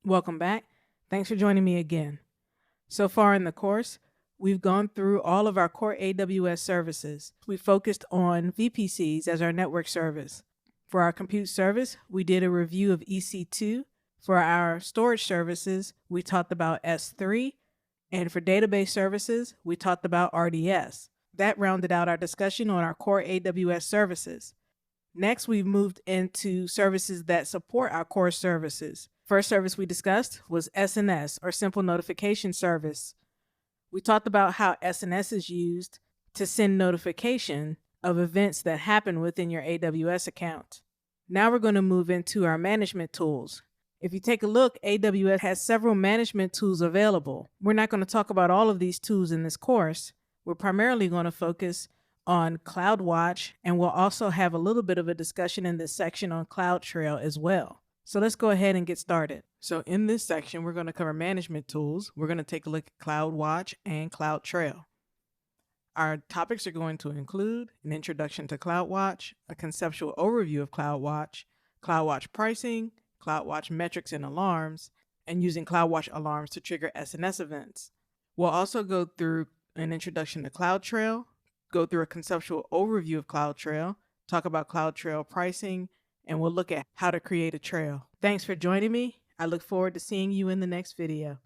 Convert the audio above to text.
Welcome back. Thanks for joining me again. So far in the course, we've gone through all of our core AWS services. We focused on VPCs as our network service. For our compute service, we did a review of EC2. For our storage services, we talked about S3. And for database services, we talked about RDS. That rounded out our discussion on our core AWS services. Next, we've moved into services that support our core services. First service we discussed was SNS, or Simple Notification Service. We talked about how SNS is used to send notification of events that happen within your AWS account. Now we're going to move into our management tools. If you take a look, AWS has several management tools available. We're not going to talk about all of these tools in this course. We're primarily going to focus on CloudWatch, and we'll also have a little bit of a discussion in this section on CloudTrail as well. So let's go ahead and get started. So in this section, we're going to cover management tools. We're going to take a look at CloudWatch and CloudTrail. Our topics are going to include an introduction to CloudWatch, a conceptual overview of CloudWatch, CloudWatch pricing, CloudWatch metrics and alarms, and using CloudWatch alarms to trigger SNS events. We'll also go through an introduction to CloudTrail, go through a conceptual overview of CloudTrail, talk about CloudTrail pricing, and we'll look at how to create a trail. Thanks for joining me. I look forward to seeing you in the next video.